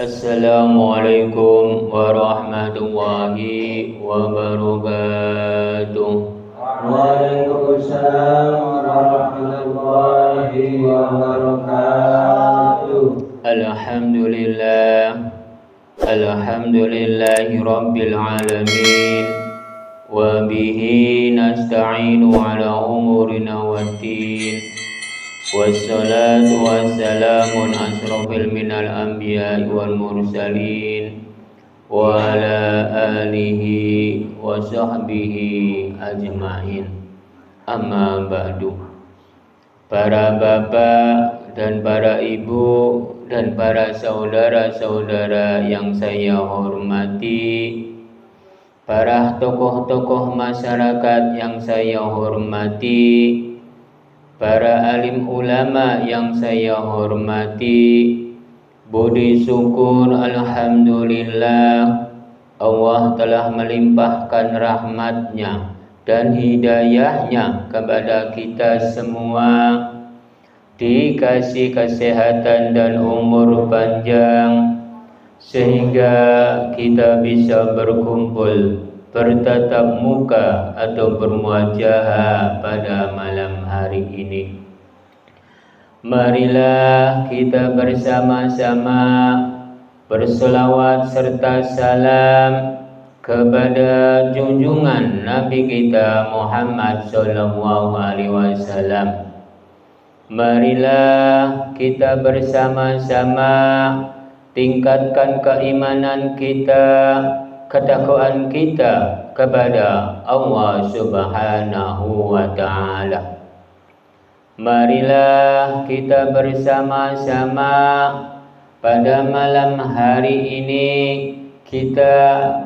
Assalamualaikum warahmatullahi wabarakatuh. Waalaikumsalam warahmatullahi wabarakatuh. Alhamdulillahi rabbil alamin. Wa bihi nasta'inu ala umurina waddin. Wassalatu wassalamu asrafil minal anbiya'i wal mursalin wa ala alihi wa sahbihi ajma'in. Amma ba'du. Para bapak dan para ibu dan para saudara-saudara yang saya hormati, para tokoh-tokoh masyarakat yang saya hormati, para alim ulama yang saya hormati, budi syukur alhamdulillah Allah telah melimpahkan rahmatnya dan hidayahnya kepada kita semua, dikasih kesehatan dan umur panjang sehingga kita bisa berkumpul bertatap muka atau bermuajahah pada malam hari ini. Marilah kita bersama-sama berselawat serta salam kepada junjungan Nabi kita Muhammad sallallahu alaihi wasallam. Marilah kita bersama-sama tingkatkan keimanan kita, ketakwaan kita kepada Allah Subhanahu wa ta'ala. Marilah kita bersama-sama pada malam hari ini kita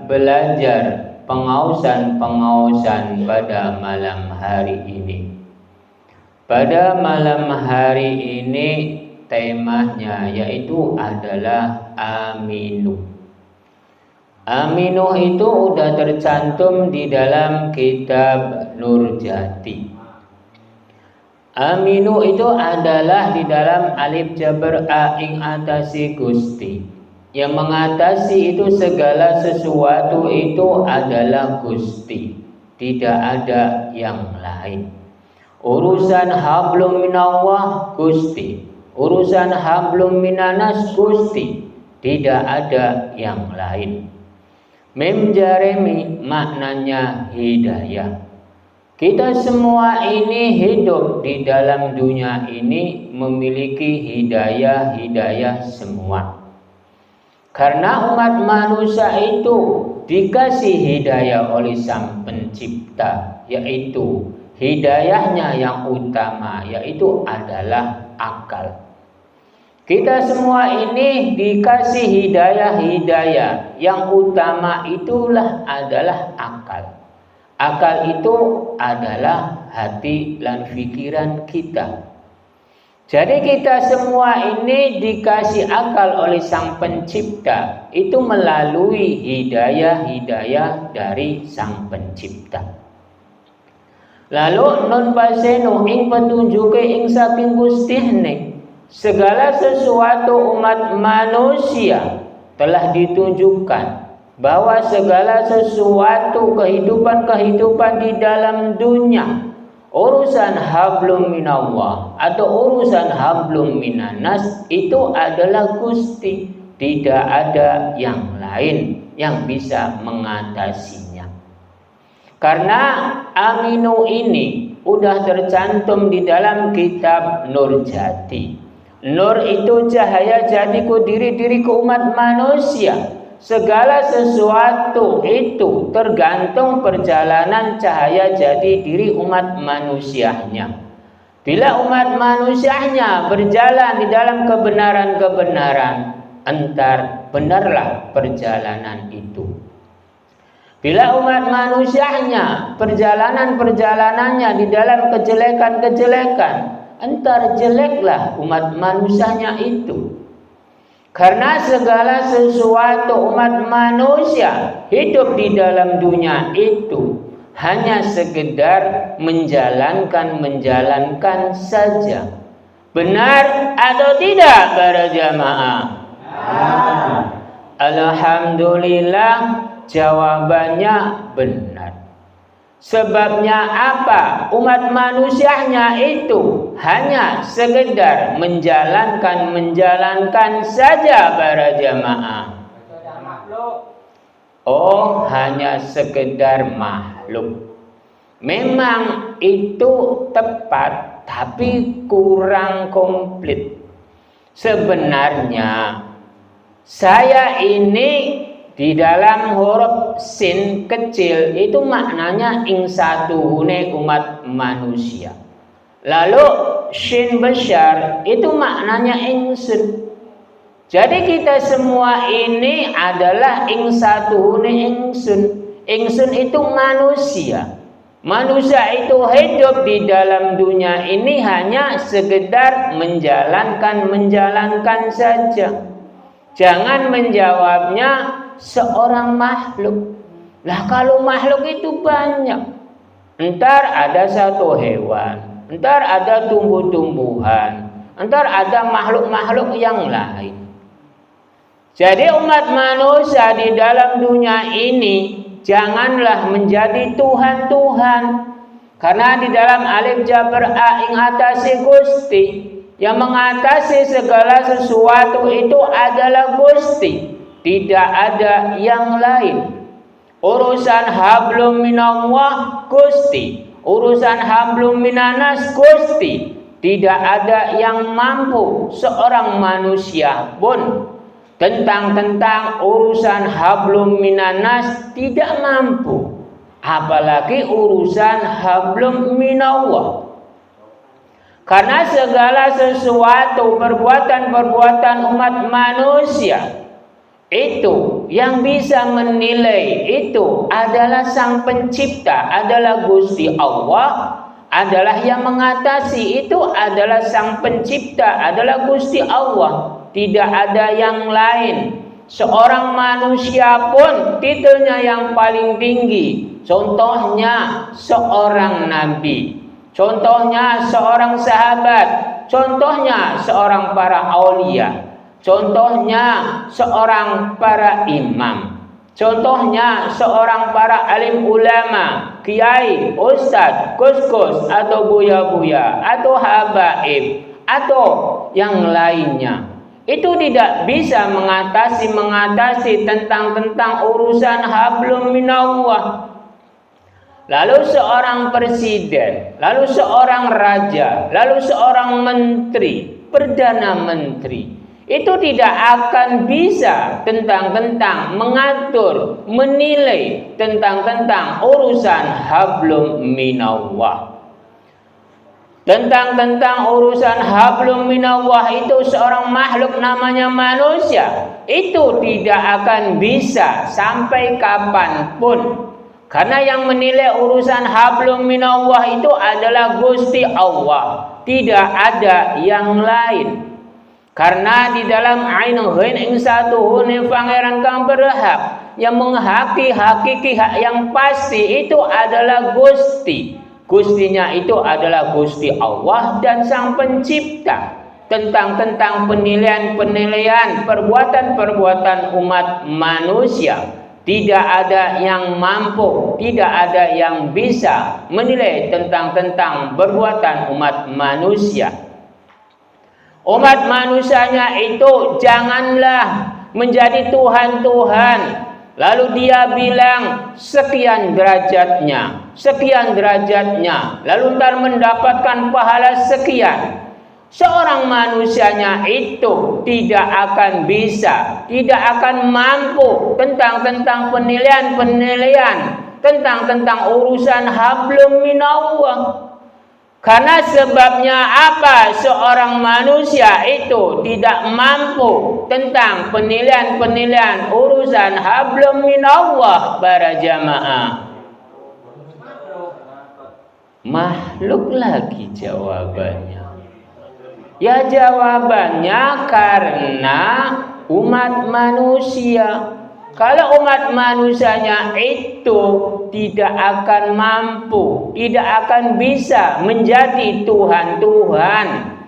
belajar pengausan-pengausan pada malam hari ini. Pada malam hari ini temanya yaitu adalah Aminu. Aminu itu sudah tercantum di dalam kitab Nurjati. Aminu itu adalah di dalam alif jabar a ing atasi Gusti. Yang mengatasi itu segala sesuatu itu adalah Gusti, tidak ada yang lain. Urusan hablum minallah Gusti, urusan hablum minanas Gusti, tidak ada yang lain. Mim jaremi maknanya hidayah. Kita semua ini hidup di dalam dunia ini memiliki hidayah semua. Karena umat manusia itu dikasih hidayah oleh Sang Pencipta, yaitu hidayahnya yang utama yaitu adalah akal. Kita semua ini dikasih hidayah yang utama itulah adalah akal. Akal itu adalah hati dan pikiran kita. Jadi kita semua ini dikasih akal oleh Sang Pencipta itu melalui hidayah dari Sang Pencipta. Lalu non paseno ing petunjuke ing saking Gustine, segala sesuatu umat manusia telah ditunjukkan bahwa segala sesuatu kehidupan di dalam dunia, urusan hablum minallah atau urusan hablum minanas itu adalah Gusti, tidak ada yang lain yang bisa mengatasinya. Karena Aminu ini udah tercantum di dalam kitab Nurjati. Nur itu cahaya jadiku diri-diriku umat manusia. Segala sesuatu itu tergantung perjalanan cahaya jati diri umat manusianya. Bila umat manusianya berjalan di dalam kebenaran-kebenaran, entar benarlah perjalanan itu. Bila umat manusianya perjalanannya di dalam kejelekan-kejelekan, entar jeleklah umat manusianya itu. Karena segala sesuatu umat manusia hidup di dalam dunia itu hanya sekedar menjalankan saja. Benar atau tidak para jamaah? Alhamdulillah, jawabannya benar. Sebabnya apa? Umat manusianya itu hanya sekedar menjalankan saja para jamaah. Oh, hanya sekedar makhluk. Memang itu tepat, tapi kurang komplit. Sebenarnya saya ini di dalam huruf sin kecil itu maknanya insatuhune umat manusia. Lalu shin besar itu maknanya ingsun. Jadi kita semua ini adalah insatuhune ingsun. Ingsun itu manusia. Manusia itu hidup di dalam dunia ini hanya sekedar menjalankan saja. Jangan menjawabnya seorang makhluk. Lah kalau makhluk itu banyak. Entar ada satu hewan, entar ada tumbuh-tumbuhan, entar ada makhluk-makhluk yang lain. Jadi umat manusia di dalam dunia ini janganlah menjadi Tuhan-Tuhan. Karena di dalam alif jabar a ing atase Gusti, yang mengatasi segala sesuatu itu adalah Gusti, tidak ada yang lain. Urusan hablum minallah Gusti, urusan hablum minanas Gusti, tidak ada yang mampu seorang manusia pun tentang urusan hablum minanas tidak mampu, apalagi urusan hablum minallah. Karena segala sesuatu perbuatan umat manusia itu yang bisa menilai itu adalah Sang Pencipta, adalah Gusti Allah, adalah yang mengatasi itu adalah Sang Pencipta, adalah Gusti Allah. Tidak ada yang lain. Seorang manusia pun titelnya yang paling tinggi. Contohnya seorang nabi, contohnya seorang sahabat, contohnya seorang para aulia, contohnya seorang para imam, contohnya seorang para alim ulama, kiai, ustadz, gus-gus, atau buya-buya, atau habaib, atau yang lainnya. Itu tidak bisa mengatasi tentang urusan hablum minallah. Lalu seorang presiden, lalu seorang raja, lalu seorang menteri, perdana menteri, itu tidak akan bisa tentang mengatur, menilai tentang urusan hablum minallah. Tentang urusan hablum minallah itu seorang makhluk namanya manusia itu tidak akan bisa sampai kapanpun. Karena yang menilai urusan hablum minallah itu adalah Gusti Allah, tidak ada yang lain. Karena di dalam ainul ghain insatuhune pangeran kang berhak yang menghaki hakiki hak yang pasti itu adalah Gusti. Gustinya itu adalah Gusti Allah dan Sang Pencipta. Tentang penilaian perbuatan umat manusia, tidak ada yang mampu, tidak ada yang bisa menilai tentang perbuatan umat manusia. Umat manusianya itu janganlah menjadi Tuhan-Tuhan. Lalu dia bilang sekian derajatnya, lalu ntar mendapatkan pahala sekian. Seorang manusianya itu tidak akan bisa, tidak akan mampu tentang penilaian tentang urusan hablum minallah. Karena sebabnya apa? Seorang manusia itu tidak mampu tentang penilaian urusan hablum minallah para jamaah. Makhluk lagi jawabannya. Ya jawabannya karena umat manusia. Kalau umat manusianya itu tidak akan mampu, tidak akan bisa menjadi Tuhan-Tuhan.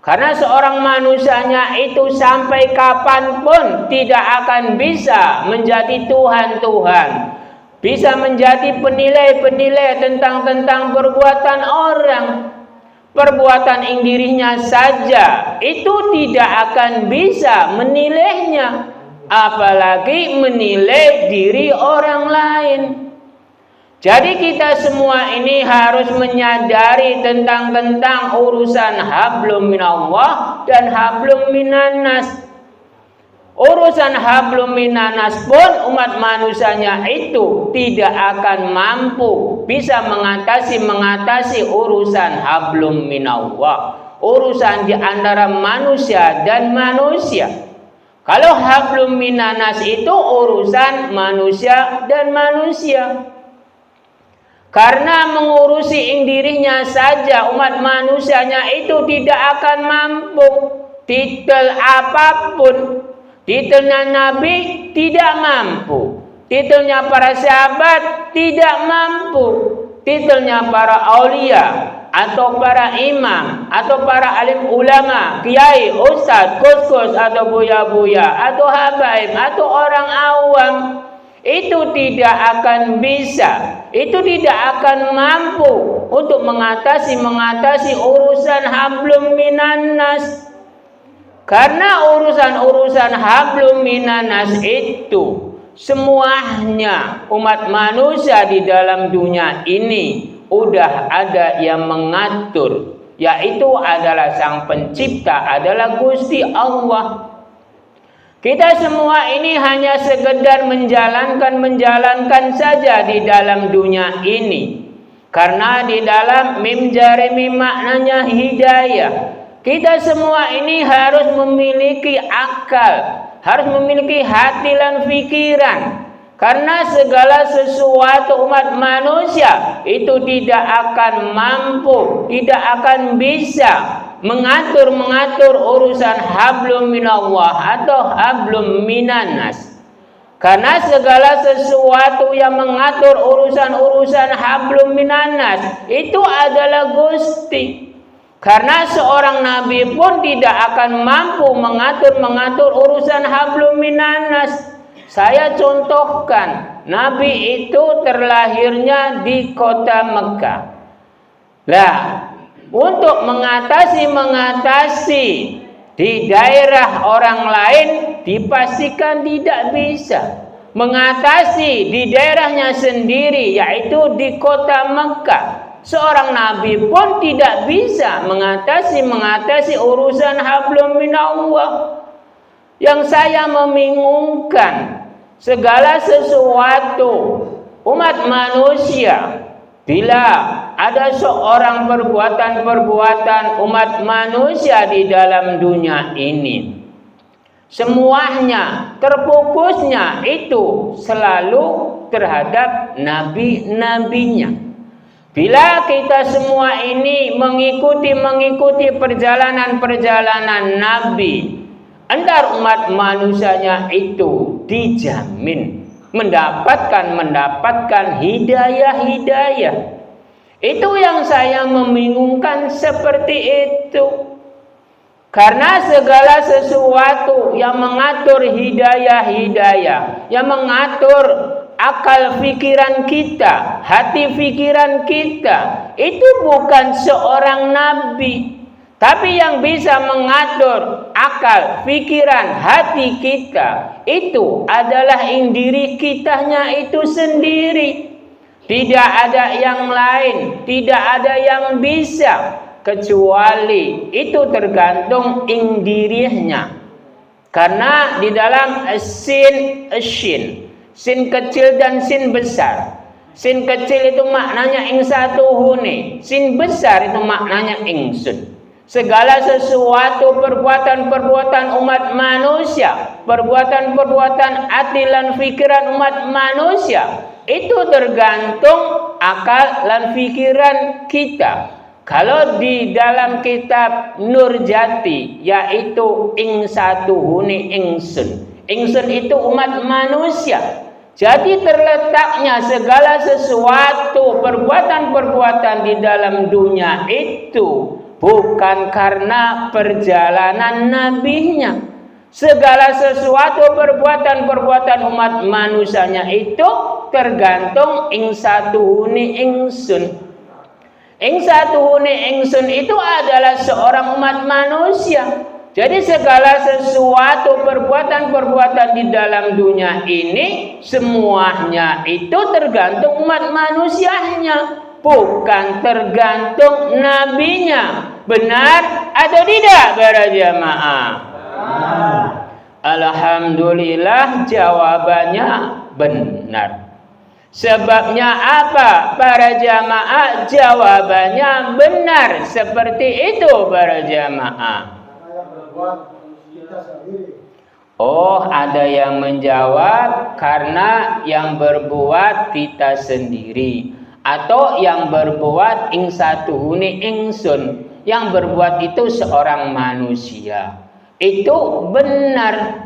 Karena seorang manusianya itu sampai kapanpun tidak akan bisa menjadi Tuhan-Tuhan, bisa menjadi penilai-penilai tentang perbuatan orang. Perbuatan dirinya saja itu tidak akan bisa menilainya, apalagi menilai diri orang lain. Jadi kita semua ini harus menyadari tentang urusan hablum minallah dan hablum minannas. Urusan hablum minannas pun umat manusianya itu tidak akan mampu bisa mengatasi urusan hablum minallah, urusan di antara manusia dan manusia. Kalau hablum minannas itu urusan manusia dan manusia. Karena mengurusi dirinya saja umat manusianya itu tidak akan mampu. Titel apapun, titelnya Nabi tidak mampu, titelnya para sahabat tidak mampu, titelnya para aulia atau para imam atau para alim ulama, kiai, ustadz, kus-kus atau buya-buya atau habaib atau orang awam, itu tidak akan bisa, itu tidak akan mampu untuk mengatasi urusan hablum minannas. Karena urusan hablum minannas itu semuanya umat manusia di dalam dunia ini udah ada yang mengatur, yaitu adalah Sang Pencipta, adalah Gusti Allah. Kita semua ini hanya sekedar menjalankan saja di dalam dunia ini. Karena di dalam mim jari mim maknanya hidayah. Kita semua ini harus memiliki akal, harus memiliki hati dan pikiran. Karena segala sesuatu umat manusia itu tidak akan mampu, tidak akan bisa mengatur urusan hablum minallah atau hablum minannas. Karena segala sesuatu yang mengatur urusan hablum minannas itu adalah Gusti. Karena seorang nabi pun tidak akan mampu mengatur urusan hablum minannas. Saya contohkan, nabi itu terlahirnya di kota Mekah. Lah, untuk mengatasi di daerah orang lain dipastikan tidak bisa. Mengatasi di daerahnya sendiri, yaitu di kota Mekah, seorang nabi pun tidak bisa mengatasi urusan hablum minallah. Yang saya membingungkan, segala sesuatu umat manusia, bila ada seorang perbuatan umat manusia di dalam dunia ini, semuanya terfokusnya itu selalu terhadap nabi-nabinya. Bila kita semua ini mengikuti perjalanan nabi, antar umat manusianya itu dijamin mendapatkan hidayah. Itu yang saya membingungkan seperti itu. Karena segala sesuatu yang mengatur hidayah, yang mengatur akal pikiran kita, hati pikiran kita, itu bukan seorang nabi. Tapi yang bisa mengatur akal, pikiran, hati kita itu adalah diri kitanya itu sendiri. Tidak ada yang lain, tidak ada yang bisa, kecuali itu tergantung dirinya. Karena di dalam sin kecil dan sin besar. Sin kecil itu maknanya satu hune, sin besar itu maknanya ingsun. Segala sesuatu perbuatan umat manusia, perbuatan hati dan pikiran umat manusia, itu tergantung akal dan pikiran kita. Kalau di dalam kitab Nurjati, yaitu satu huni ingsun. Ingsun itu umat manusia. Jadi terletaknya segala sesuatu perbuatan di dalam dunia itu bukan karena perjalanan nabinya. Segala sesuatu perbuatan-perbuatan umat manusianya itu tergantung ing satuhune ingsun. Ing satuhune ingsun itu adalah seorang umat manusia. Jadi segala sesuatu perbuatan-perbuatan di dalam dunia ini semuanya itu tergantung umat manusianya, bukan tergantung nabinya. Benar atau tidak para jamaah? Alhamdulillah jawabannya benar. Sebabnya apa para jamaah? Jawabannya benar seperti itu para jamaah. Oh, ada yang menjawab karena yang berbuat kita sendiri, atau yang berbuat ing satuhune ingsun, yang berbuat itu seorang manusia. Itu benar.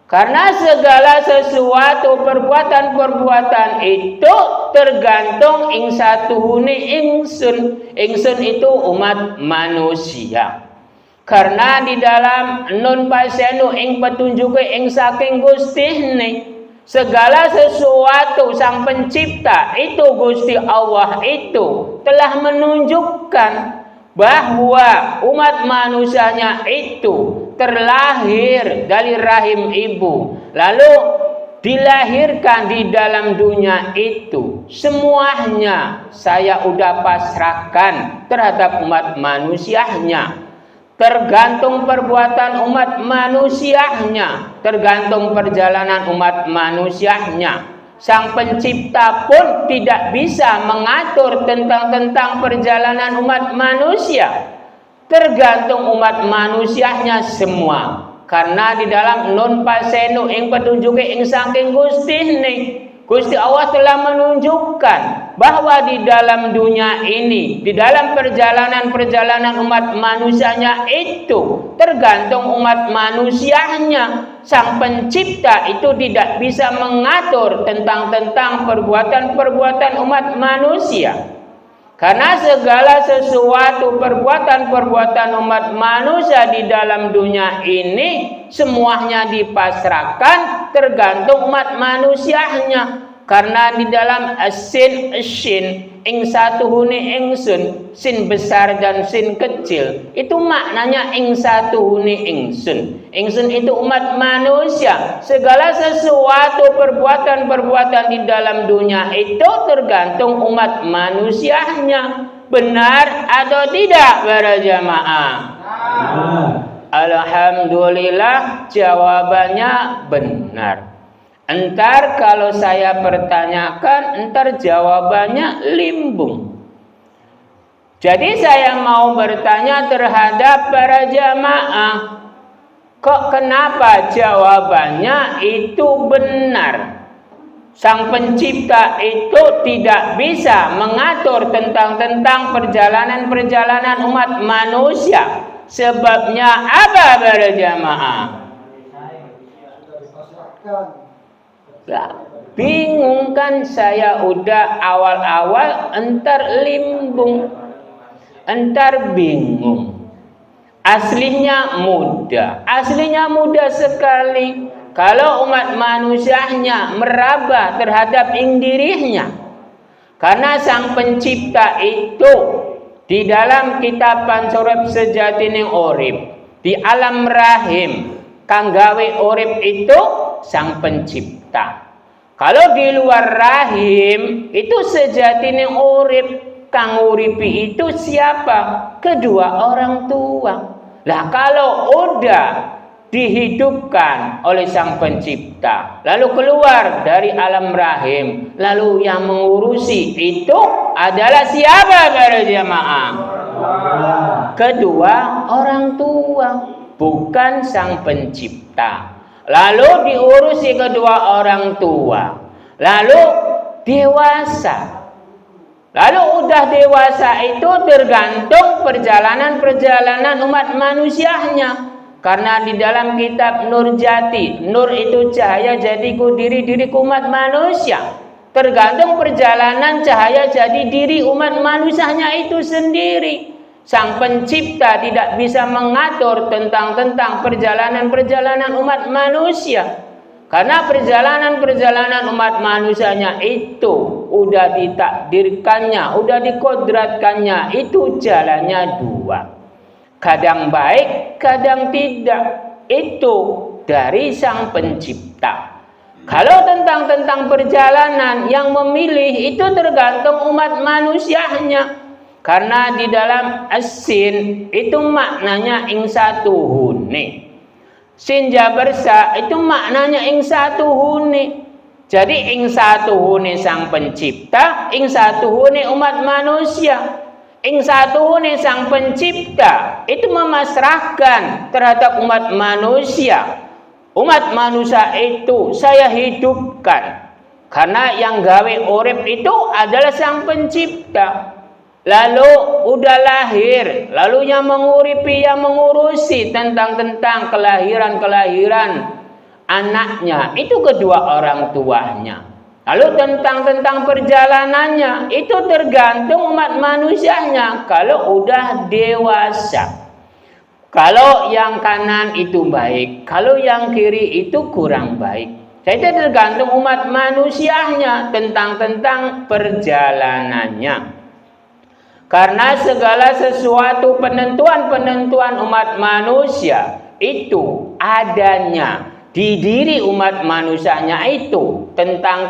Karena segala sesuatu perbuatan-perbuatan itu tergantung ing satuhune ingsun. Ingsun itu umat manusia. Karena di dalam nun pasenu ing petunjuk ing saking Gustine, segala sesuatu sang pencipta itu Gusti Allah itu telah menunjukkan bahwa umat manusianya itu terlahir dari rahim ibu, lalu dilahirkan di dalam dunia itu. Semuanya saya udah pasrahkan terhadap umat manusianya. Tergantung perbuatan umat manusianya, tergantung perjalanan umat manusianya. Sang pencipta pun tidak bisa mengatur tentang perjalanan umat manusia. Tergantung umat manusianya semua. Karena di dalam nun pasenu ing petunjuk ing saking Gustine, Gusti Allah telah menunjukkan bahwa di dalam dunia ini, di dalam perjalanan umat manusianya itu tergantung umat manusianya. Sang pencipta itu tidak bisa mengatur tentang perbuatan-perbuatan umat manusia. Karena segala sesuatu perbuatan-perbuatan umat manusia di dalam dunia ini semuanya dipasrahkan tergantung umat manusianya. Karena di dalam sin ing satuhune ingsun, sin besar dan sin kecil, itu maknanya ing satuhune ingsun. Ingsun itu umat manusia. Segala sesuatu perbuatan-perbuatan di dalam dunia itu tergantung umat manusianya. Benar atau tidak para jamaah? Alhamdulillah jawabannya benar. Entar kalau saya pertanyakan, entar jawabannya limbung. Jadi saya mau bertanya terhadap para jamaah, kok kenapa jawabannya itu benar? Sang pencipta itu tidak bisa mengatur tentang perjalanan umat manusia. Sebabnya apa para jamaah? Bingung kan, saya udah awal-awal entar limbung, entar bingung. Aslinya mudah sekali. Kalau umat manusianya meraba terhadap dirinya. Karena sang pencipta itu di dalam kitab Pansurep Sejatine Urip, di alam rahim kang gawe urip itu sang pencipta. Kalau di luar rahim itu sejatine urip, kang uripi itu siapa? Kedua orang tua. Lah kalau udah dihidupkan oleh sang pencipta, lalu keluar dari alam rahim, lalu yang mengurusi itu adalah siapa para jamaah? Kedua orang tua, bukan sang pencipta. Lalu diurusi kedua orang tua, lalu dewasa. Lalu udah dewasa itu tergantung perjalanan umat manusianya. Karena di dalam kitab Nur Jati, nur itu cahaya jadiku diri umat manusia. Tergantung perjalanan cahaya jadi diri umat manusianya itu sendiri. Sang pencipta tidak bisa mengatur tentang perjalanan umat manusia. Karena perjalanan umat manusianya itu udah ditakdirkannya, udah dikodratkannya, itu jalannya dua. Kadang baik, kadang tidak. Itu dari sang pencipta. Kalau tentang perjalanan yang memilih itu tergantung umat manusianya. Karena di dalam as-sin itu maknanya ing satu hune. Sin jabarsa itu maknanya ing satu hune. Jadi ing satu hune sang pencipta, ing satu hune umat manusia. Ing satu hune sang pencipta itu memasrahkan terhadap umat manusia. Umat manusia itu saya hidupkan. Karena yang gawe urip itu adalah sang pencipta. Lalu udah lahir, lalunya menguripi, yang mengurusi tentang kelahiran anaknya, itu kedua orang tuanya. Lalu tentang perjalanannya, itu tergantung umat manusianya. Kalau udah dewasa, kalau yang kanan itu baik, kalau yang kiri itu kurang baik. Jadi tergantung umat manusianya tentang perjalanannya. Karena segala sesuatu penentuan umat manusia itu adanya di diri umat manusianya itu tentang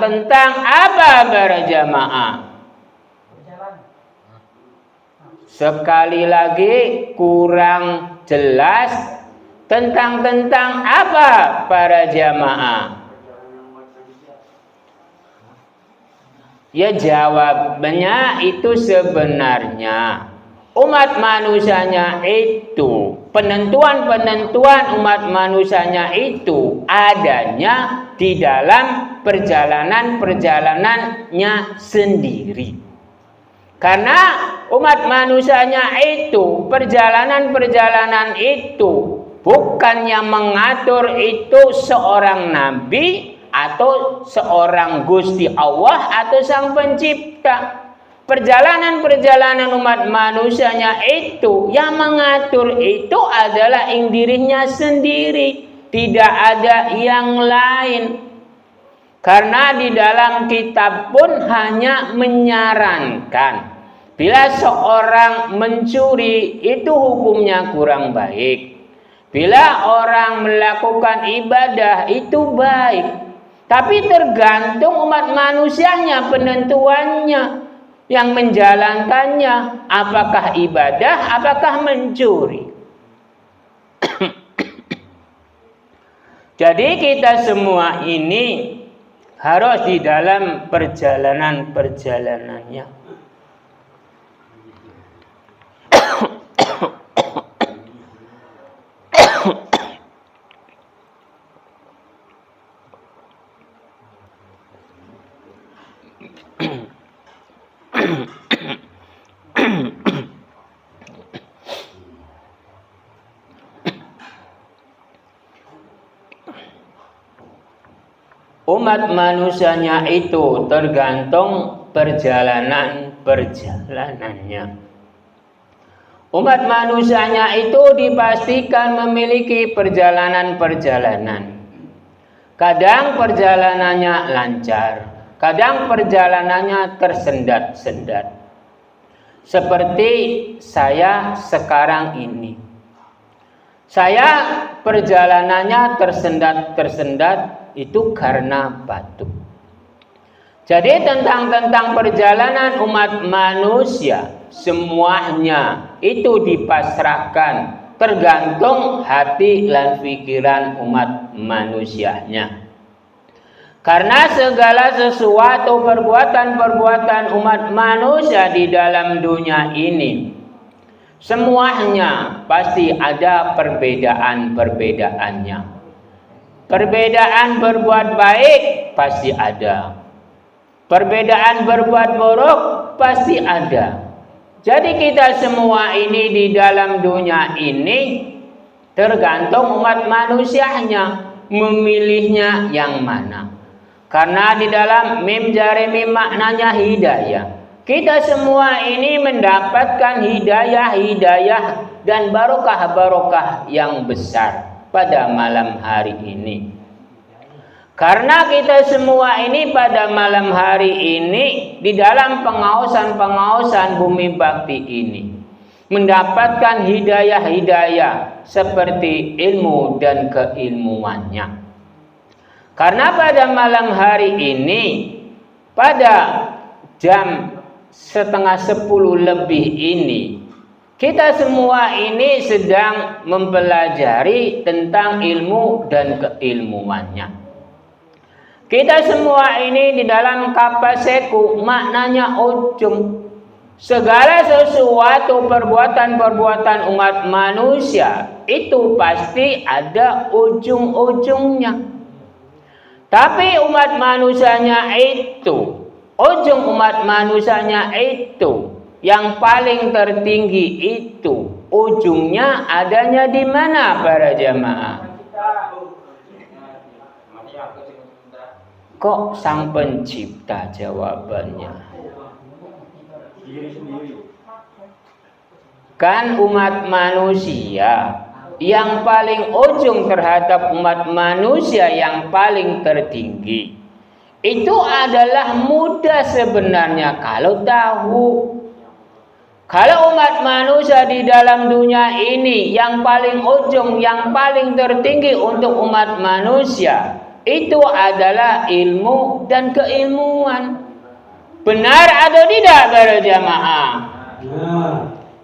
apa berjamaah. Sekali lagi kurang jelas tentang apa para jamaah. Ya jawabannya itu sebenarnya umat manusianya itu penentuan umat manusianya itu adanya di dalam perjalanannya sendiri. Karena umat manusianya itu perjalanan itu bukannya mengatur itu seorang nabi atau seorang Gusti Allah atau sang pencipta. Perjalanan umat manusianya itu yang mengatur itu adalah ing dirinya sendiri, tidak ada yang lain. Karena di dalam kitab pun hanya menyarankan bila seorang mencuri itu hukumnya kurang baik. Bila orang melakukan ibadah itu baik. Tapi tergantung umat manusianya penentuannya, yang menjalankannya, apakah ibadah, apakah mencuri. Jadi kita semua ini harus di dalam perjalanannya. Umat manusianya itu tergantung perjalanannya. Umat manusianya itu dipastikan memiliki perjalanan. Kadang perjalanannya lancar, kadang perjalanannya tersendat-sendat. Seperti saya sekarang ini. Saya perjalanannya tersendat itu karena batuk. Jadi tentang perjalanan umat manusia semuanya itu dipasrahkan tergantung hati dan pikiran umat manusianya. Karena segala sesuatu perbuatan umat manusia di dalam dunia ini semuanya pasti ada perbedaannya. Perbedaan berbuat baik pasti ada. Perbedaan berbuat buruk pasti ada. Jadi kita semua ini di dalam dunia ini tergantung umat manusianya memilihnya yang mana. Karena di dalam mim jari mim maknanya hidayah. kita semua ini mendapatkan hidayah-hidayah dan barokah-barokah yang besar pada malam hari ini. Karena kita semua ini pada malam hari ini di dalam pengawasan bumi bakti ini mendapatkan hidayah-hidayah seperti ilmu dan keilmuannya. Karena pada malam hari ini pada jam 9:30 lebih ini kita semua ini sedang mempelajari tentang ilmu dan keilmuannya. Kita semua ini di dalam kapaseku maknanya ujung. Segala sesuatu perbuatan-perbuatan umat manusia itu pasti ada ujung-ujungnya. Tapi umat manusianya itu, ujung umat manusianya itu yang paling tertinggi itu ujungnya adanya di mana para jamaah? Kok sang pencipta jawabannya? Kan umat manusia yang paling ujung terhadap umat manusia yang paling tertinggi itu adalah mudah sebenarnya kalau tahu. Kalau umat manusia di dalam dunia ini yang paling ujung, yang paling tertinggi untuk umat manusia itu adalah ilmu dan keilmuan. Benar atau tidak para jamaah?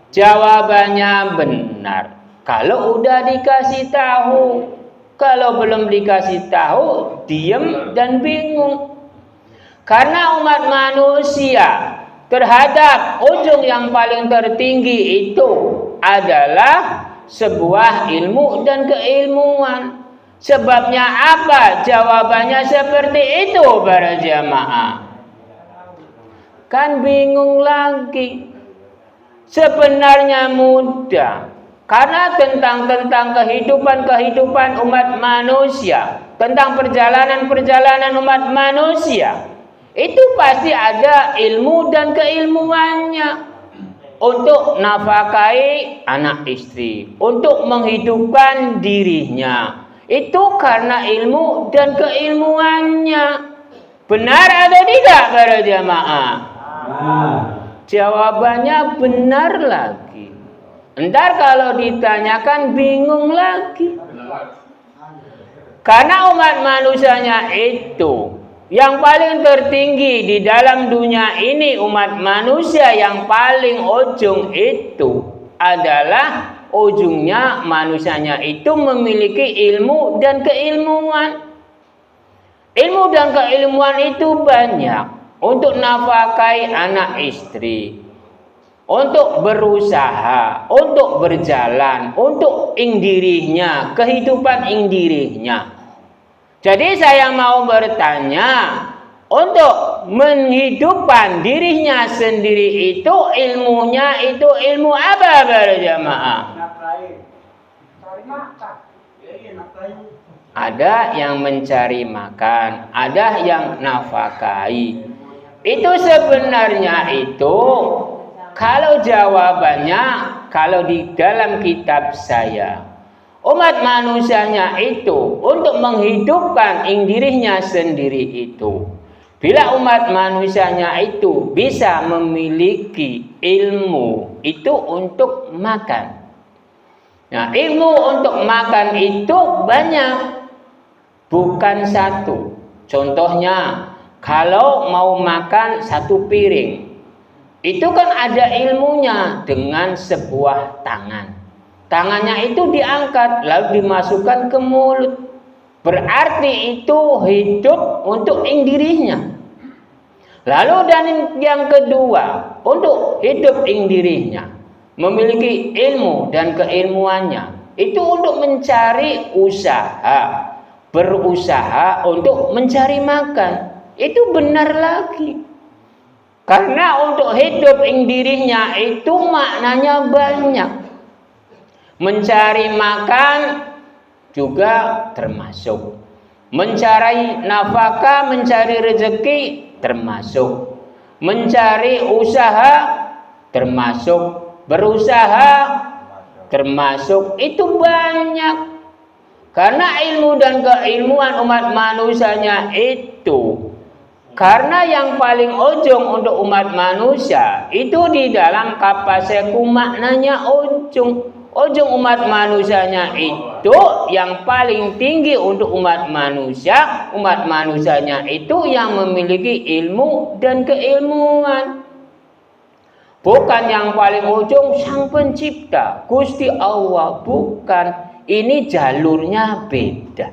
Jawabannya benar. Kalau udah dikasih tahu, kalau belum dikasih tahu, diam dan bingung. Karena umat manusia terhadap ujung yang paling tertinggi itu adalah sebuah ilmu dan keilmuan. Sebabnya apa? Jawabannya seperti itu para jamaah. Kan bingung lagi. Sebenarnya mudah. Karena tentang kehidupan umat manusia, tentang perjalanan umat manusia, itu pasti ada ilmu dan keilmuannya. Untuk nafkahi anak istri, untuk menghidupkan dirinya, itu karena ilmu dan keilmuannya. Benar atau tidak para jamaah? Jawabannya benar lagi. Entar kalau ditanyakan bingung lagi. Karena umat manusianya itu yang paling tertinggi di dalam dunia ini, umat manusia yang paling ujung itu adalah ujungnya manusianya itu memiliki ilmu dan keilmuan. Ilmu dan keilmuan itu banyak untuk nafkahi anak istri, untuk berusaha, untuk berjalan, untuk dirinya, kehidupan dirinya. Jadi saya mau bertanya, untuk menghidupkan dirinya sendiri itu ilmunya itu ilmu apa para jamaah? Ada yang mencari makan, ada yang nafkahi. Itu sebenarnya itu kalau jawabannya, kalau di dalam kitab saya, umat manusianya itu untuk menghidupkan dirinya sendiri itu. Bila umat manusianya itu bisa memiliki ilmu itu untuk makan. Nah, ilmu untuk makan itu banyak. Bukan satu. Contohnya, kalau mau makan satu piring, itu kan ada ilmunya dengan sebuah tangan. Tangannya itu diangkat lalu dimasukkan ke mulut. Berarti itu hidup untuk dirinya. Lalu dan yang kedua, untuk hidup dirinya, memiliki ilmu dan keilmuannya, itu untuk mencari usaha, berusaha untuk mencari makan. Itu benar lagi. Karena untuk hidup dirinya itu maknanya banyak. Mencari makan juga termasuk. Mencari nafkah, mencari rezeki termasuk. mencari usaha termasuk, berusaha termasuk, itu banyak. Karena ilmu dan keilmuan umat manusianya itu, karena yang paling ujung untuk umat manusia itu di dalam kapaseku, maknanya ujung. Ujung umat manusianya itu yang paling tinggi untuk umat manusianya itu yang memiliki ilmu dan keilmuan. Bukan yang paling ujung Sang Pencipta, Gusti Allah, bukan. Ini jalurnya beda.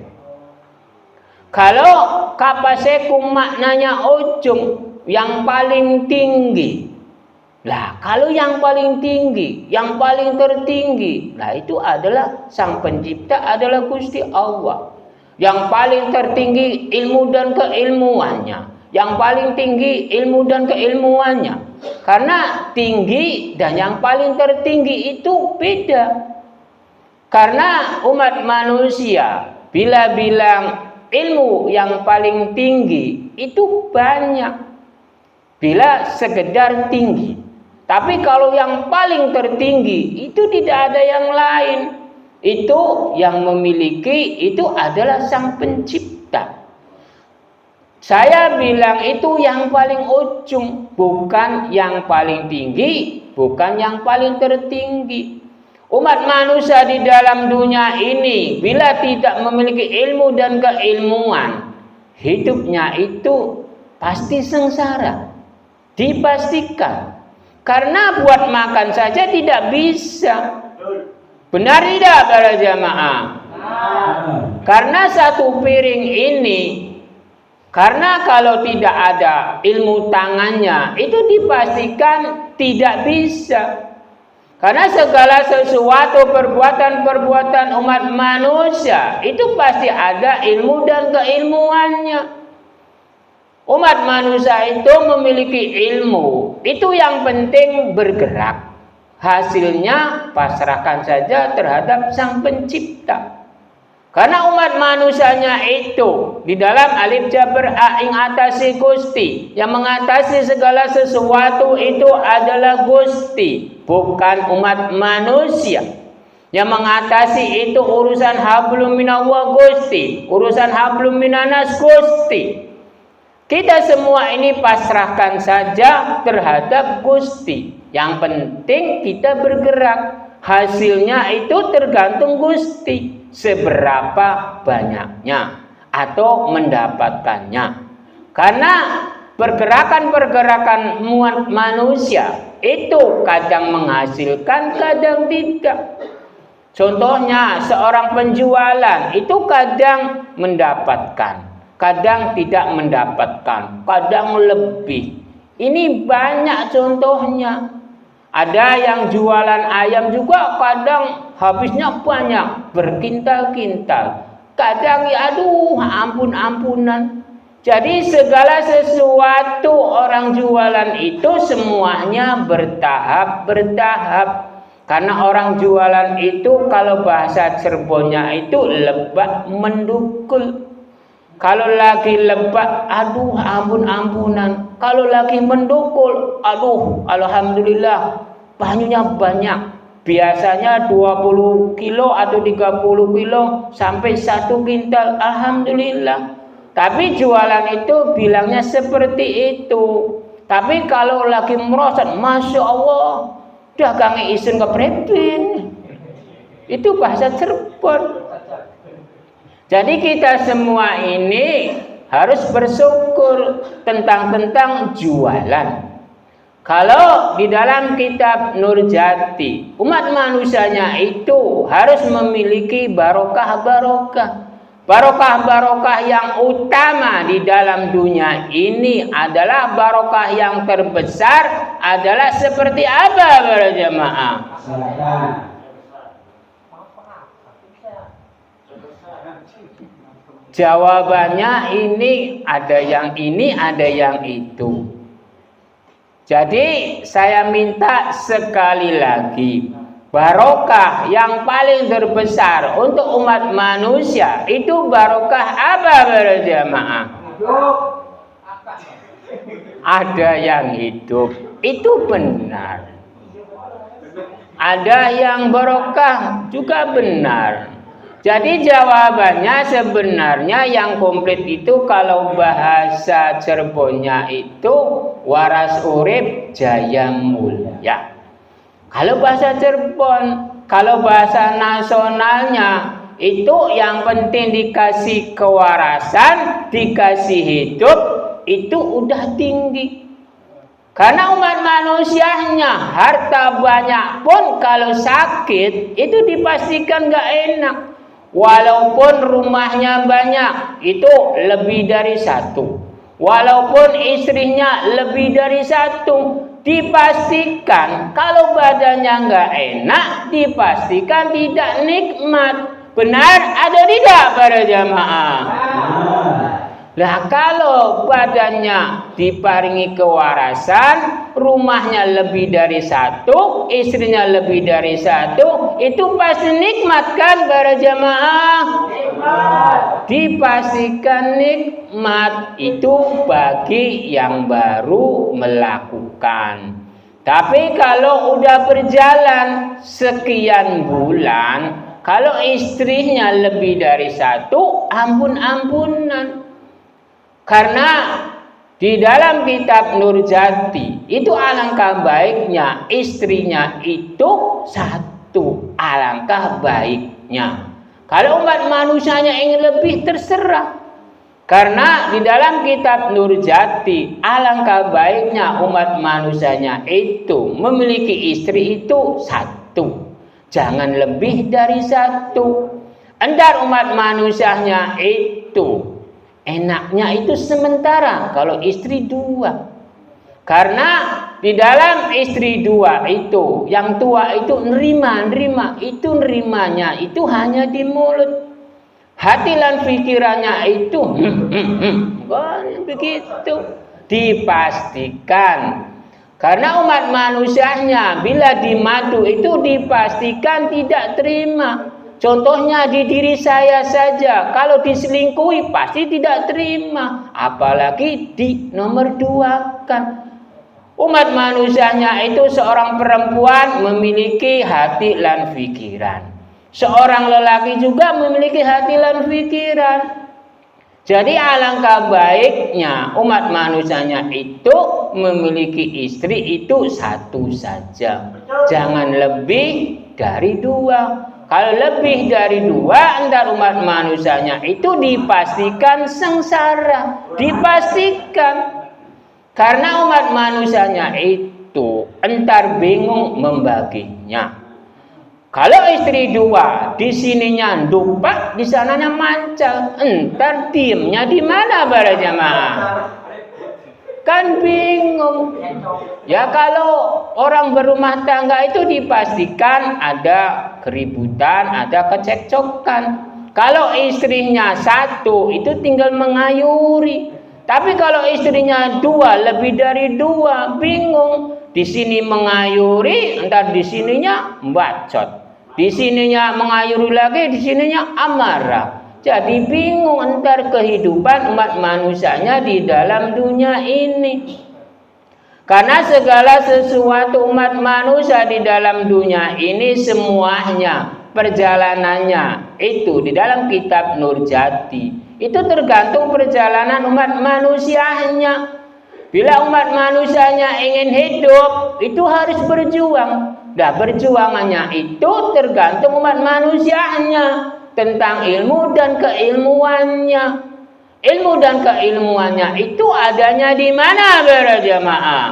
Kalau kapaseku maknanya ujung, yang paling tinggi. Lah, kalau yang paling tinggi, yang paling tertinggi, nah itu adalah Sang Pencipta, adalah Gusti Allah. Yang paling tertinggi ilmu dan keilmuannya. Yang paling tinggi ilmu dan keilmuannya. Karena tinggi dan yang paling tertinggi itu beda. Karena umat manusia bila bilang ilmu yang paling tinggi itu banyak. Bila sekedar tinggi. Tapi kalau yang paling tertinggi itu tidak ada yang lain. Itu yang memiliki itu adalah Sang Pencipta. Saya bilang itu yang paling ujung, bukan yang paling tinggi, bukan yang paling tertinggi. Umat manusia di dalam dunia ini bila tidak memiliki ilmu dan keilmuan, hidupnya itu pasti sengsara. Dipastikan. Karena buat makan saja tidak bisa. Benar tidak para jamaah? Karena satu piring ini, karena kalau tidak ada ilmu tangannya, itu dipastikan tidak bisa. Karena segala sesuatu perbuatan-perbuatan umat manusia itu pasti ada ilmu dan keilmuannya. Umat manusia itu memiliki ilmu, itu yang penting bergerak. Hasilnya pasrahkan saja terhadap Sang Pencipta. Karena umat manusianya itu di dalam alif jaber a ing atasi Gusti, yang mengatasi segala sesuatu itu adalah Gusti, bukan umat manusia. Yang mengatasi itu urusan hablum minallah Gusti, urusan hablum minanas Gusti. Kita semua ini pasrahkan saja terhadap Gusti. Yang penting kita bergerak. Hasilnya itu tergantung Gusti. Seberapa banyaknya atau mendapatkannya. Karena pergerakan-pergerakan manusia itu kadang menghasilkan, kadang tidak. Contohnya seorang penjualan itu kadang mendapatkan, kadang tidak mendapatkan, kadang lebih. Ini banyak contohnya. Ada yang jualan ayam juga kadang habisnya banyak, berkintal-kintal. Kadang ya aduh ampun-ampunan. Jadi segala sesuatu orang jualan itu semuanya bertahap-bertahap. Karena orang jualan itu kalau bahasa Cirebonnya itu lebak mendukul. Kalau lagi lebak, aduh ampun-ampunan. Kalau lagi mendukul, aduh alhamdulillah banyunya banyak. Biasanya 20 kilo atau 30 kilo sampai 1 kintal, alhamdulillah. Tapi jualan itu bilangnya seperti itu. Tapi kalau lagi merosot, Masya Allah, dagange isun keprepin. Itu bahasa Cirebon. Jadi kita semua ini harus bersyukur tentang jualan. Kalau di dalam kitab Nurjati, umat manusianya itu harus memiliki barokah-barokah. Barokah-barokah yang utama di dalam dunia ini adalah barokah yang terbesar adalah seperti apa para jemaah? Jawabannya ini, ada yang itu. Jadi saya minta sekali lagi, barokah yang paling terbesar untuk umat manusia itu barokah apa para jemaah? Ada yang hidup, itu benar. Ada yang barokah, juga benar. Jadi jawabannya sebenarnya yang komplit itu kalau bahasa Cirebonnya itu waras urip jaya mulya. Kalau bahasa Cirebon, kalau bahasa nasionalnya itu yang penting dikasih kewarasan, dikasih hidup, itu udah tinggi. Karena umat manusianya harta banyak pun kalau sakit itu dipastikan gak enak. Walaupun rumahnya banyak, itu lebih dari satu. Walaupun istrinya lebih dari satu, dipastikan kalau badannya nggak enak, dipastikan tidak nikmat. Benar ada tidak para jamaah? Lah kalau badannya diparingi kewarasan, rumahnya lebih dari satu, istrinya lebih dari satu, itu pasti nikmat kan para jamaah? Dipastikan nikmat itu bagi yang baru melakukan. Tapi kalau udah berjalan sekian bulan, kalau istrinya lebih dari satu, ampun-ampunan. Karena di dalam kitab Nurjati itu alangkah baiknya istrinya itu satu, alangkah baiknya. Kalau umat manusianya ingin lebih terserah. Karena di dalam kitab Nurjati alangkah baiknya umat manusianya itu memiliki istri itu satu, jangan lebih dari satu. Entar umat manusianya itu enaknya itu sementara kalau istri dua. Karena di dalam istri dua itu, yang tua itu nerima, itu nerimanya itu hanya di mulut. Hati dan pikirannya itu begitu dipastikan. Karena umat manusianya bila dimadu itu dipastikan tidak terima. Contohnya di diri saya saja, kalau diselingkuhi pasti tidak terima, apalagi di nomor dua kan. Umat manusianya itu seorang perempuan memiliki hati dan pikiran. Seorang lelaki juga memiliki hati dan pikiran. Jadi alangkah baiknya umat manusianya itu memiliki istri itu satu saja. Jangan lebih dari dua. Kalau lebih dari dua, entar umat manusianya itu dipastikan sengsara, dipastikan. Karena umat manusianya itu entar bingung membaginya. Kalau istri dua, di sininya dupak, di sananya mancal, entar diemnya di mana para jamaah? Kan bingung. Ya kalau orang berumah tangga itu dipastikan ada keributan, ada kecekcokan. Kalau istrinya satu itu tinggal mengayuri. Tapi kalau istrinya dua, lebih dari dua, bingung. Di sini mengayuri, entar di sininya bacot. Di sininya mengayuri lagi, di sininya amarah. Jadi bingung entar kehidupan umat manusianya di dalam dunia ini. Karena segala sesuatu umat manusia di dalam dunia ini semuanya perjalanannya itu di dalam kitab Nurjati. Itu tergantung perjalanan umat manusianya. Bila umat manusianya ingin hidup, itu harus berjuang. Nah, perjuangannya itu tergantung umat manusianya. Tentang ilmu dan keilmuannya. Ilmu dan keilmuannya itu adanya di mana para jamaah?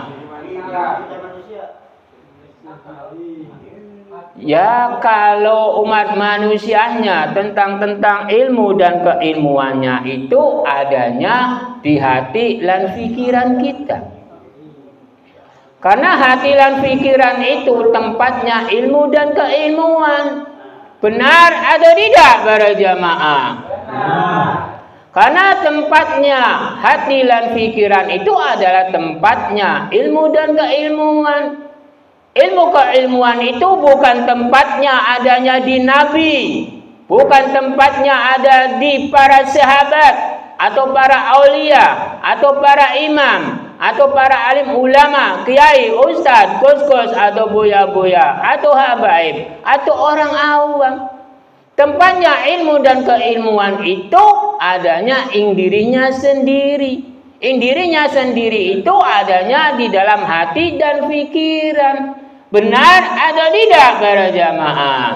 Ya kalau umat manusianya tentang ilmu dan keilmuannya itu adanya di hati dan pikiran kita. Karena hati dan pikiran itu tempatnya ilmu dan keilmuan. Benar ada tidak para jamaah? Karena tempatnya hati dan pikiran itu adalah tempatnya ilmu dan keilmuan. Ilmu keilmuan itu bukan tempatnya adanya di Nabi, bukan tempatnya ada di para sahabat atau para aulia atau para imam atau para alim ulama, kiai, ustadz, kos-kos, atau buya-buya, atau habaib, atau orang awam. Tempatnya ilmu dan keilmuan itu adanya ing dirinya sendiri. Ing dirinya sendiri itu adanya di dalam hati dan pikiran. Benar atau tidak para jamaah?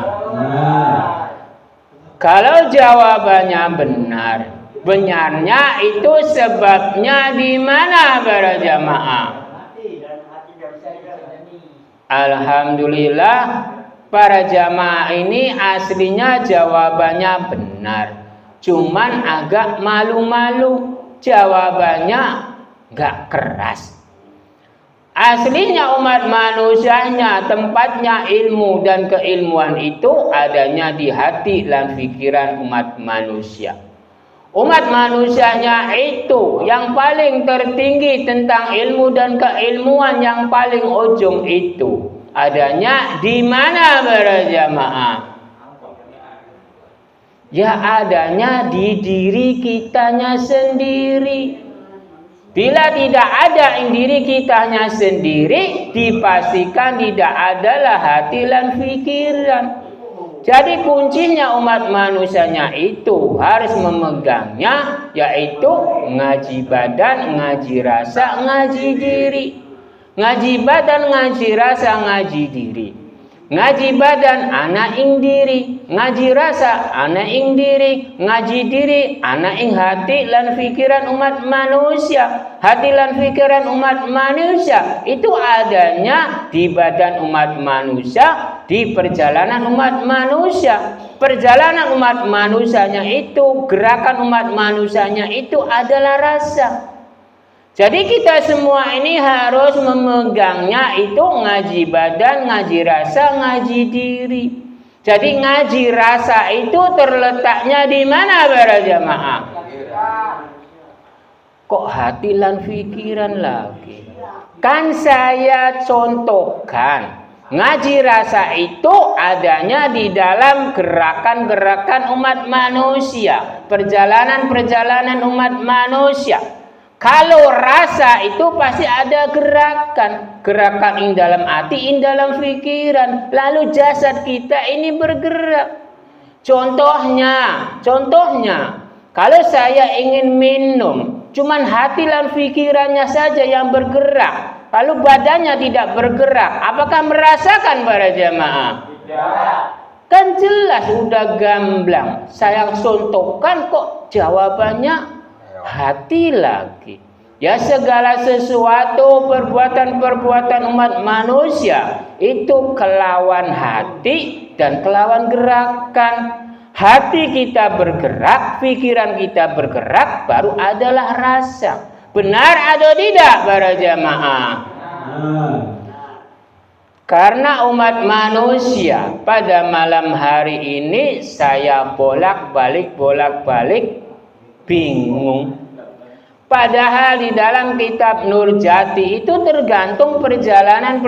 Kalau jawabannya benar, benarnya itu sebabnya di mana para jamaah? Alhamdulillah, para jamaah ini aslinya jawabannya benar. Cuman agak malu-malu, jawabannya nggak keras. Aslinya umat manusianya, tempatnya ilmu dan keilmuan itu adanya di hati dan pikiran umat manusia. Umat manusianya itu yang paling tertinggi tentang ilmu dan keilmuan yang paling ujung itu adanya di mana para jamaah? Ya adanya di diri kitanya sendiri. Bila tidak ada ing diri kitanya sendiri, dipastikan tidak adalah hati dan pikiran. Jadi kuncinya umat manusianya itu harus memegangnya, yaitu ngaji badan, ngaji rasa, ngaji diri. Ngaji badan, ngaji rasa, ngaji diri. Ngaji badan, ana ing diri. Ngaji rasa, ana ing diri. Ngaji diri, ana ing hati lan pikiran umat manusia. Hati lan pikiran umat manusia itu adanya di badan umat manusia, di perjalanan umat manusia. Perjalanan umat manusianya itu, gerakan umat manusianya itu adalah rasa. Jadi kita semua ini harus memegangnya itu ngaji badan, ngaji rasa, ngaji diri. Jadi ngaji rasa itu terletaknya di mana para jamaah? Kok hati dan pikiran lagi? Kan saya contohkan, ngaji rasa itu adanya di dalam gerakan-gerakan umat manusia, perjalanan-perjalanan umat manusia. Kalau rasa itu pasti ada gerakan ing dalam hati, ing dalam pikiran. Lalu jasad kita ini bergerak. Contohnya, kalau saya ingin minum, cuman hati dan pikirannya saja yang bergerak, lalu badannya tidak bergerak, apakah merasakan para jamaah? Tidak. Kan jelas, udah gamblang. Saya contohkan kok jawabannya hati lagi. Ya segala sesuatu perbuatan-perbuatan umat manusia itu kelawan hati dan kelawan gerakan. Hati kita bergerak, pikiran kita bergerak, baru adalah rasa. Benar atau tidak para jamaah? Karena umat manusia pada malam hari ini saya bolak-balik bingung. Padahal di dalam kitab Nurjati itu tergantung perjalanan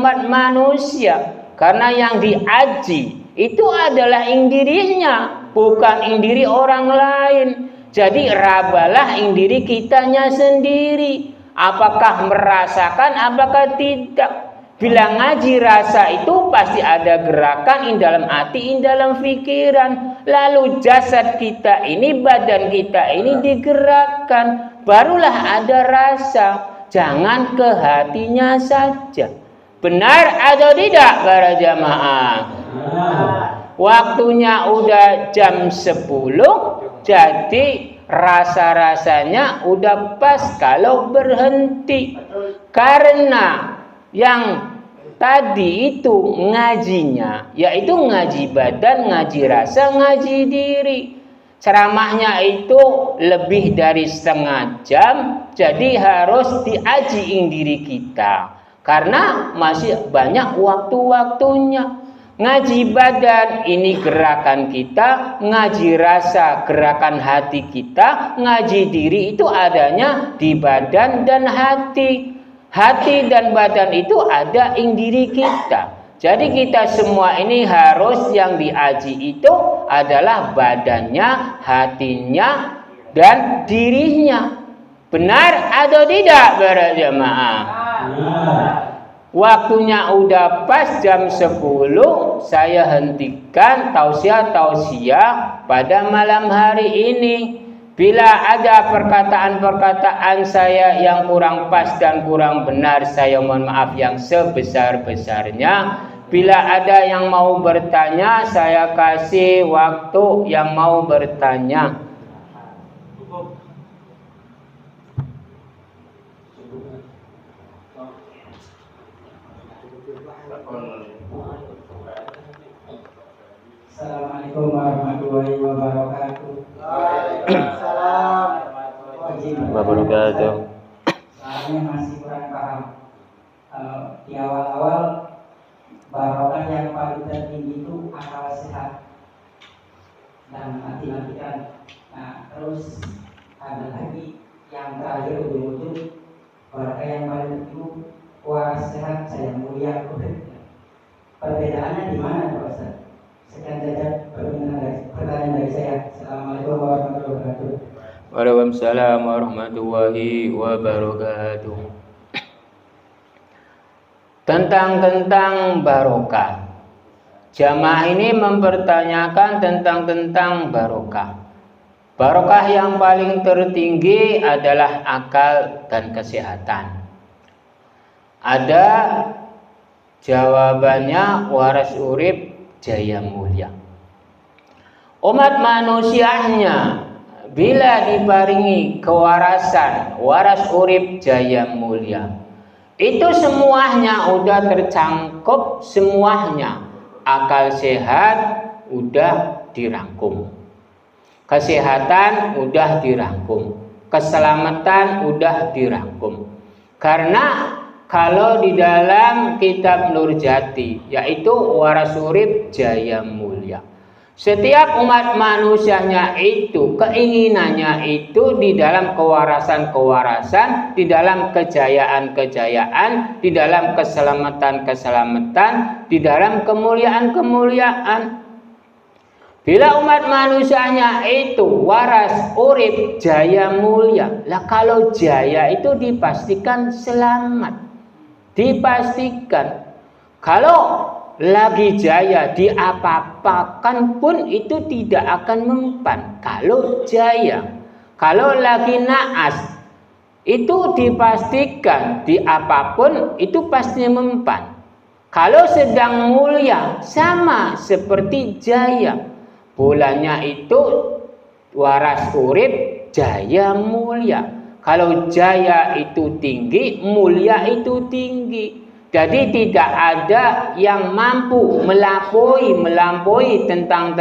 umat manusia. Karena yang diaji itu adalah ing dirinya, bukan ing diri orang lain. Jadi rabalah ing diri kitanya sendiri. Apakah merasakan, apakah tidak? Bila ngaji rasa itu pasti ada gerakan ing dalam hati, ing dalam pikiran. Lalu jasad kita ini, badan kita ini digerakkan. Barulah ada rasa. Jangan ke hatinya saja. Benar atau tidak para jamaah? Waktunya udah jam 10. Jadi rasa-rasanya udah pas kalau berhenti. Karena yang tadi itu ngajinya, yaitu ngaji badan, ngaji rasa, ngaji diri. Ceramahnya itu lebih dari setengah jam, jadi harus diajiin diri kita. Karena masih banyak waktu-waktunya. Ngaji badan ini gerakan kita, ngaji rasa gerakan hati kita, ngaji diri itu adanya di badan dan hati. Hati dan badan itu ada ing diri kita. Jadi kita semua ini harus yang diaji itu adalah badannya, hatinya, dan dirinya. Benar atau tidak para jamaah? Waktunya udah pas jam 10, saya hentikan tausiah pada malam hari ini. Bila ada perkataan-perkataan saya yang kurang pas dan kurang benar, saya mohon maaf yang sebesar-besarnya. Bila ada yang mau bertanya, saya kasih waktu yang mau bertanya. Assalamualaikum warahmatullahi wabarakatuh. Waalaikumsalam warahmatullahi wabarakatuh. Saya masih kurang paham. Di awal-awal barokah yang paling tertinggi itu akal sehat dan mati-matikan. Nah, terus ada lagi yang terakhir ujung-ujung barokah yang paling tertinggi waras sehat saya mulia. Perbedaannya di mana, Pak Ustaz? Sekian saja pertanyaan dari saya. Assalamualaikum warahmatullahi wabarakatuh. Waalaikumsalam warahmatullahi wabarakatuh. Tentang barokah. Jamaah ini mempertanyakan tentang barokah. Barokah yang paling tertinggi adalah akal dan kesehatan. Ada jawabannya waras urip jaya mulia. Umat manusianya bila diparingi kewarasan, waras urip jaya mulia, itu semuanya udah tercangkup, semuanya. Akal sehat udah dirangkum, kesehatan udah dirangkum, keselamatan udah dirangkum. Karena kalau di dalam kitab Nurjati, yaitu waras urip jaya mulia, setiap umat manusianya itu keinginannya itu di dalam kewarasan-kewarasan, di dalam kejayaan-kejayaan, di dalam keselamatan-keselamatan, di dalam kemuliaan-kemuliaan. Bila umat manusianya itu waras urip jaya mulia, lah kalau jaya itu dipastikan selamat. Dipastikan kalau lagi jaya diapa-apakan pun itu tidak akan mempan. Kalau jaya, kalau lagi naas itu dipastikan di apapun itu pasti mempan. Kalau sedang mulia sama seperti jaya, bulannya itu waras urip jaya mulia. Kalau jaya itu tinggi, mulia itu tinggi. Jadi tidak ada yang mampu melampaui tentang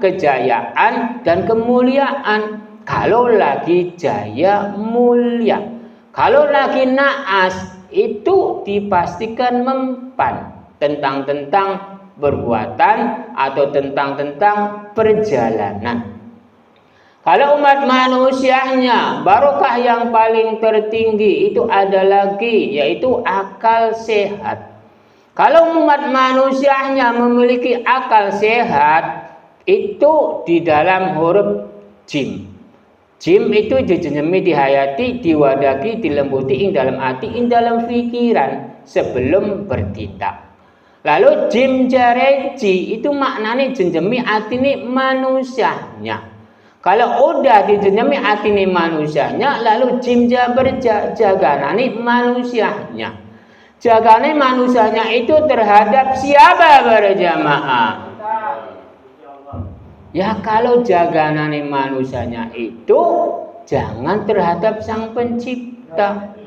kejayaan dan kemuliaan. Kalau lagi jaya mulia, kalau lagi naas itu dipastikan mempan tentang perbuatan atau tentang perjalanan. Kalau umat manusianya barokah yang paling tertinggi itu ada lagi, yaitu akal sehat. Kalau umat manusianya memiliki akal sehat itu di dalam huruf jim. Jim itu dijenjemi, dihayati, diwadaki, dilembuti ing dalam hati, ing dalam pikiran sebelum bertindak. Lalu jim jareji itu maknanya jenjemi atine manusianya. Kalau udah dijenjemi atine manusianya, lalu jim jaganane manusianya. Jagane manusianya itu terhadap siapa para jamaah? Ya kalau jaganane manusianya itu jangan terhadap sang pencipta.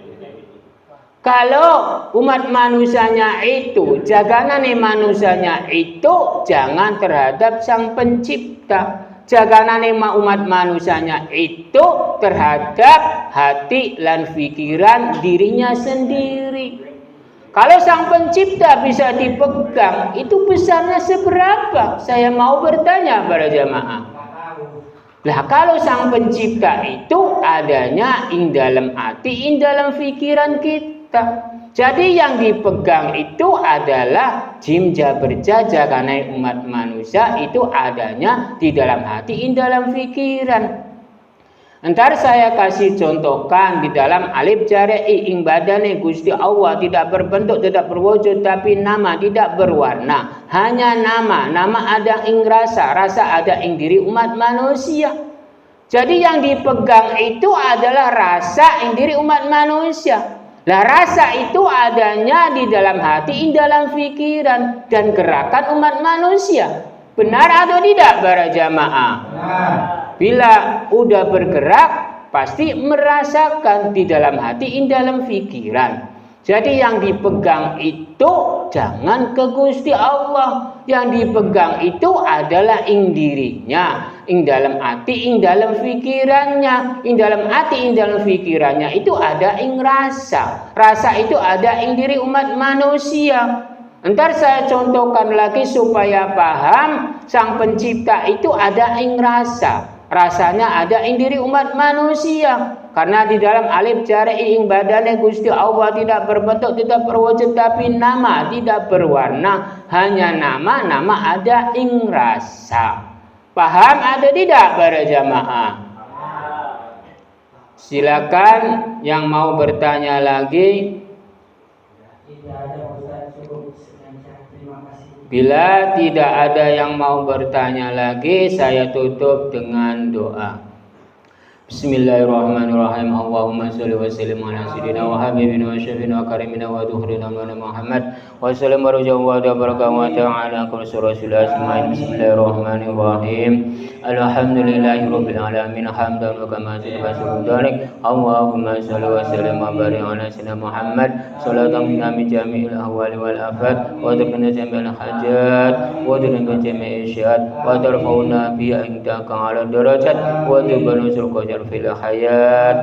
Kalau umat manusianya itu, jaganane manusianya itu jangan terhadap sang pencipta. Jaganane umat manusianya itu terhadap hati dan pikiran dirinya sendiri. Kalau sang pencipta bisa dipegang, itu besarnya seberapa? Saya mau bertanya para jamaah. Lah kalau sang pencipta itu adanya ing dalam hati, ing dalam pikiran kita. Jadi yang dipegang itu adalah jim jaberja jaganai umat manusia itu adanya di dalam hati, di dalam pikiran. Entar saya kasih contohkan di dalam alif jari ing badane Gusti Allah tidak berbentuk, tidak berwujud, tapi nama tidak berwarna, hanya nama. Nama ada ing rasa, rasa ada ing diri umat manusia. Jadi yang dipegang itu adalah rasa ing diri umat manusia. Lah rasa itu adanya di dalam hati, ing dalam pikiran dan gerakan umat manusia. Benar atau tidak para jamaah? Benar. Bila udah bergerak, pasti merasakan di dalam hati, di dalam pikiran. Jadi yang dipegang itu jangan ke Gusti Allah. Yang dipegang itu adalah ing dirinya, ing dalam hati, ing dalam pikirannya. Ing dalam hati, ing dalam pikirannya itu ada ing rasa. Rasa itu ada ing diri umat manusia. Entar saya contohkan lagi supaya paham. Sang pencipta itu ada ing rasa. Rasanya ada ing diri umat manusia. Karena di dalam alif jari ing badane Gusti Allah tidak berbentuk, tidak berwujud, tapi nama tidak berwarna, hanya nama. Nama ada ing rasa. Paham ada tidak para jamaah? Silakan yang mau bertanya lagi. Tidak ada Ustaz, cukup sekian. Terima kasih. Bila tidak ada yang mau bertanya lagi, saya tutup dengan doa. Bismillahirrahmanirrahim. Allahumma shalli wa sallim ala sayyidina wa habibina wa syafiina wa karimina wa dhuhrina Muhammad wa sallam wa rajau wa barakatuh wa ta'ala rasul asma'in. Bismillahirrahmanirrahim. Alhamdulillahi rabbil alamin hamdan wa kama dzalik. Allahumma shalli wa sallim wa barik ala sayyidina Muhammad salatan min jami'il ahwali wal afat wa takna jami'al hajat wa takna jami'il syiat wa tarfauna bi indaka ala darajat wa tuballu fil hayat.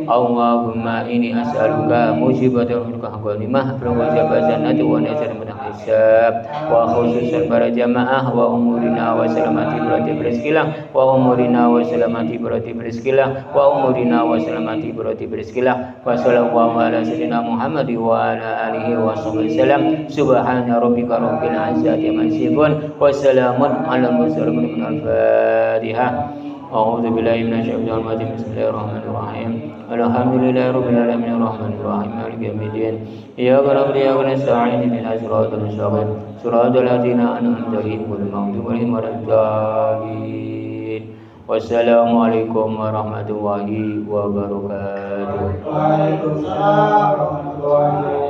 Allahumma inni as'aluka mujibatal ghanimah wa jabazanati wa nazar min hisab wa khususan para jamaah wa umurina wa salamati berarti beriskilah wa umurina wa salamati berarti beriskilah wa umurina wa salamati berarti beriskilah wa sallallahu ala sayyidina Muhammad wa ala alihi wa sallam. Subhana rabbika rabbil izzati amma yasifun wa salamun ala mursalin. Al-Fatihah. A'udzu billahi minasyaitonir rajim. Bismillahirrahmanirrahim. Alhamdulillahi rabbil alamin arrahmanir rahim maliki yaumiddin. Iyyaka na'budu wa iyyaka nasta'in ihdinas siratal mustaqim siratal ladzina an'amta 'alaihim ghairil maghdubi 'alaihim waladdallin. Wassalamualaikum warahmatullahi wabarakatuh. Waalaikumsalam warahmatullahi wabarakatuh.